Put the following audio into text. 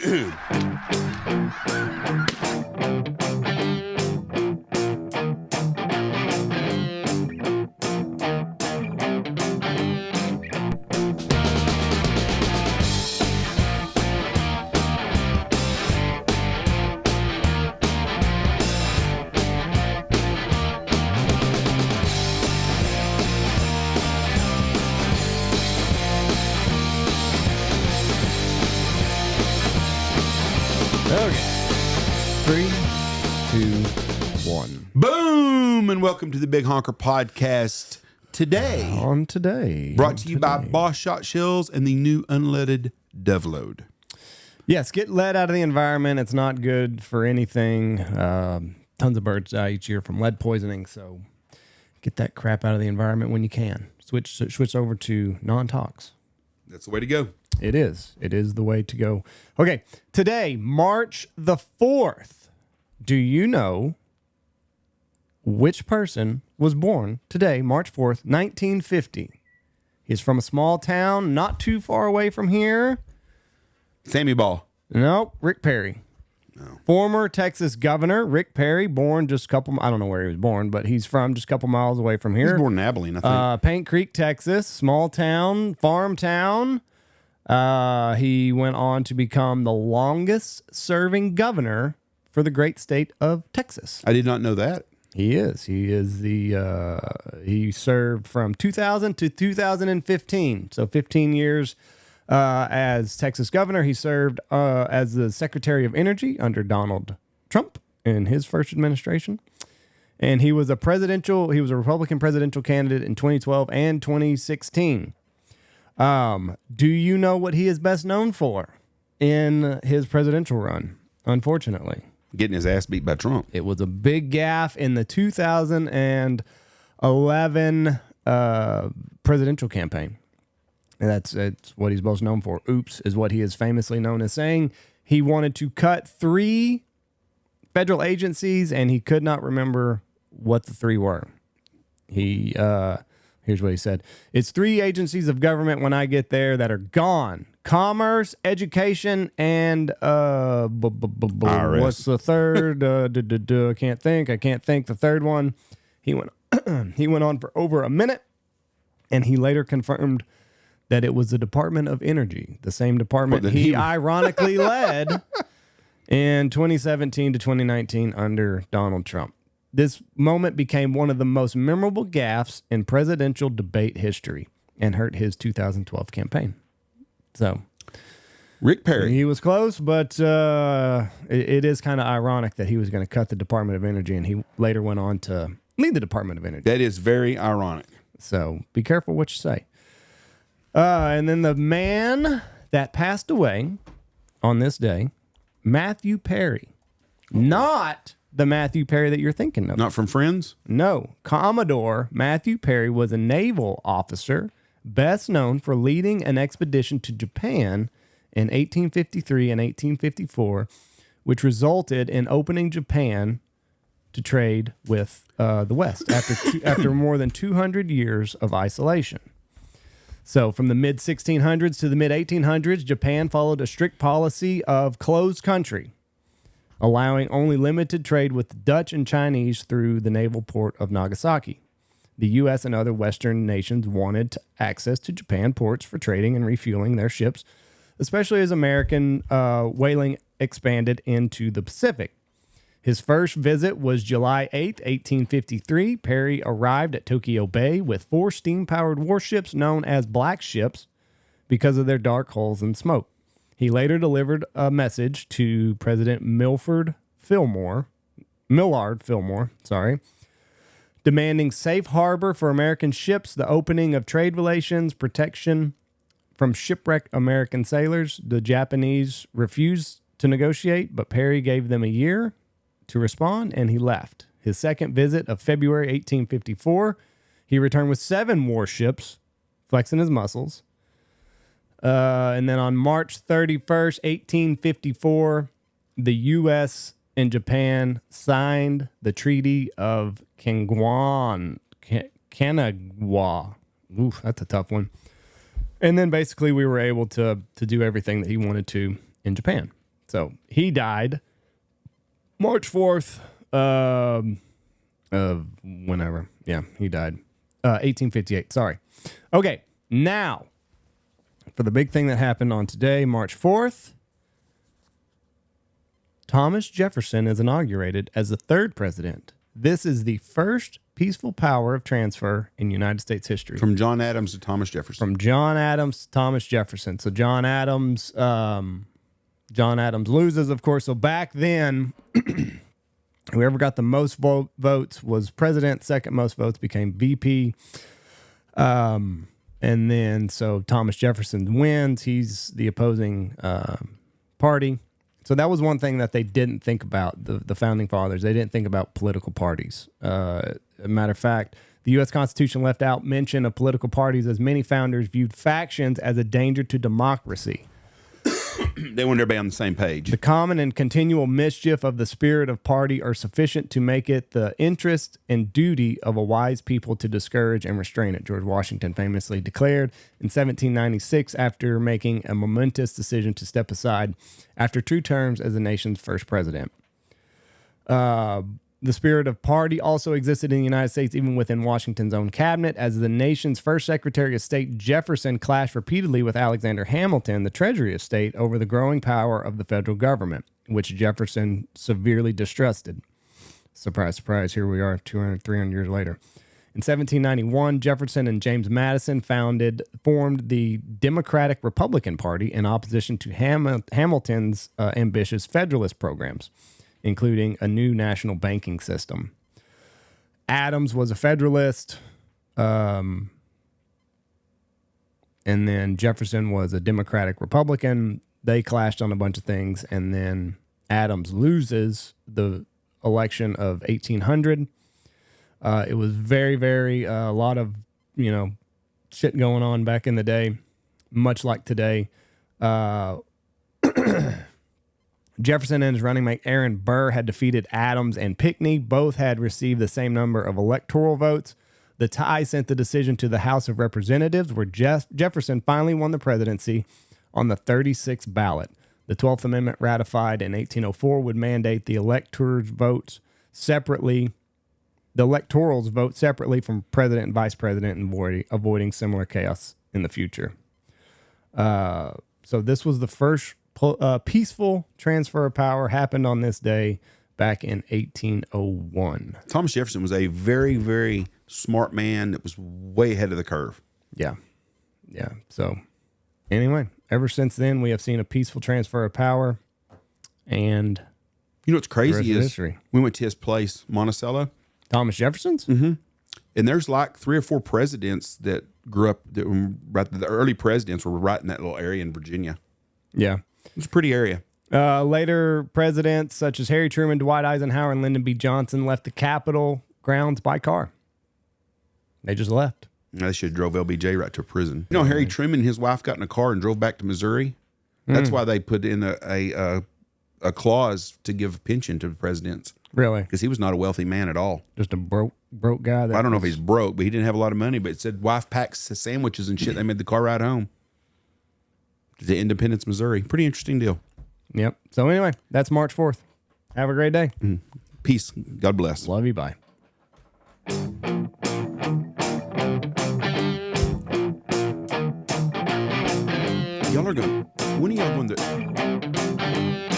Boom! And welcome to the Big Honker Podcast. Today, brought to you by Boss Shot Shells and the new unleaded Devload. Yes, get lead out of the environment. It's not good for anything. Tons of birds die each year from lead poisoning, so get that crap out of the environment when you can. Switch over to non-tox. That's the way to go. It is. It is the way to go. Okay, today, March the 4th. Do you know which person was born today, March 4th, 1950? He's from a small town not too far away from here. Sammy Ball. Nope, Rick Perry. No. Former Texas governor Rick Perry, born just a couple, I don't know where he was born, but he's from just a couple miles away from here. He was born in Abilene, I think. Paint Creek, Texas, small town, farm town. He went on to become the longest serving governor for the great state of Texas. I did not know that. He is. He served from 2000 to 2015. So 15 years as Texas governor. He served as the Secretary of Energy under Donald Trump in his first administration. And he was a Republican presidential candidate in 2012 and 2016. Do you know what he is best known for in his presidential run? Unfortunately, getting his ass beat by Trump. It was a big gaffe in the 2011 presidential campaign. And that's what he's most known for. Oops is what he is famously known as saying. He wanted to cut 3 federal agencies, and he could not remember what the 3 were. Here's what he said. It's 3 agencies of government when I get there that are gone. Commerce, education, and what's the third? I can't think the third one. He went on for over a minute, and he later confirmed that it was the Department of Energy, the same department he ironically led in 2017 to 2019 under Donald Trump. This moment became one of the most memorable gaffes in presidential debate history and hurt his 2012 campaign. So, Rick Perry. He was close, but it is kind of ironic that he was going to cut the Department of Energy, and he later went on to lead the Department of Energy. That is very ironic. So, be careful what you say. And then the man that passed away on this day, Matthew Perry. Not the Matthew Perry that you're thinking of. Not from Friends? No. Commodore Matthew Perry was a naval officer best known for leading an expedition to Japan in 1853 and 1854, which resulted in opening Japan to trade with the West after more than 200 years of isolation. So from the mid-1600s to the mid-1800s, Japan followed a strict policy of closed country, allowing only limited trade with the Dutch and Chinese through the naval port of Nagasaki. The U.S. and other Western nations wanted access to Japan ports for trading and refueling their ships, especially as American whaling expanded into the Pacific. His first visit was July 8, 1853. Perry arrived at Tokyo Bay with 4 steam-powered warships known as Black Ships because of their dark hulls and smoke. He later delivered a message to President Millard Fillmore, demanding safe harbor for American ships, the opening of trade relations, protection from shipwrecked American sailors. The Japanese refused to negotiate, but Perry gave them a year to respond, and he left. His second visit of February 1854, he returned with 7 warships, flexing his muscles. And then on March 31st, 1854, the U.S. and Japan signed the Treaty of Kanagawa. Oof, that's a tough one. And then basically we were able to do everything that he wanted to in Japan. So he died March 4th of whenever. Yeah, he died. 1858. Sorry. Okay, now for the big thing that happened on today, March 4th, Thomas Jefferson is inaugurated as the third president. This is the first peaceful power of transfer in United States history. From John Adams to Thomas Jefferson. From John Adams to Thomas Jefferson. So John Adams loses, of course. So back then, whoever got the most votes was president. Second most votes became VP. And then so Thomas Jefferson wins. He's the opposing party. So that was one thing that they didn't think about, the founding fathers. They didn't think about political parties. As a matter of fact, the U.S. Constitution left out mention of political parties as many founders viewed factions as a danger to democracy. They wanted everybody on the same page. The common and continual mischief of the spirit of party are sufficient to make it the interest and duty of a wise people to discourage and restrain it, George Washington famously declared in 1796 after making a momentous decision to step aside after 2 terms as the nation's first president. The spirit of party also existed in the United States, even within Washington's own cabinet. As the nation's first Secretary of State, Jefferson clashed repeatedly with Alexander Hamilton, the Treasury of State, over the growing power of the federal government, which Jefferson severely distrusted. Surprise, surprise, here we are 300 years later. In 1791, Jefferson and James Madison formed the Democratic Republican Party in opposition to Hamilton's ambitious Federalist programs, including a new national banking system. Adams was a Federalist, and then Jefferson was a Democratic Republican. They clashed on a bunch of things, and then Adams loses the election of 1800. It was very, very, a lot of, shit going on back in the day, much like today. Jefferson and his running mate Aaron Burr had defeated Adams and Pinckney. Both had received the same number of electoral votes. The tie sent the decision to the House of Representatives, where Jefferson finally won the presidency on the 36th ballot. The 12th Amendment, ratified in 1804, would mandate the electors vote separately from president and vice president, and avoiding similar chaos in the future. So this was the first peaceful transfer of power, happened on this day back in 1801. Thomas Jefferson was a very, very smart man that was way ahead of the curve. Yeah. So anyway, ever since then, we have seen a peaceful transfer of power. And what's crazy is we went to his place, Monticello. Thomas Jefferson's? Mm-hmm. And there's like 3 or 4 presidents that grew up, the early presidents were right in that little area in Virginia. Yeah. It's a pretty area. Later presidents such as Harry Truman, Dwight Eisenhower, and Lyndon B. Johnson left the Capitol grounds by car. They just left. They should have drove LBJ right to prison. Harry Truman and his wife got in a car and drove back to Missouri. That's why they put in a clause to give a pension to the presidents. Really? Because he was not a wealthy man at all. Just a broke guy. I don't know if he's broke, but he didn't have a lot of money. But it said wife packs sandwiches and shit. They made the car ride home to Independence, Missouri. Pretty interesting deal. Yep. So anyway, that's March 4th. Have a great day. Peace. God bless. Love you. Bye. When are y'all going to...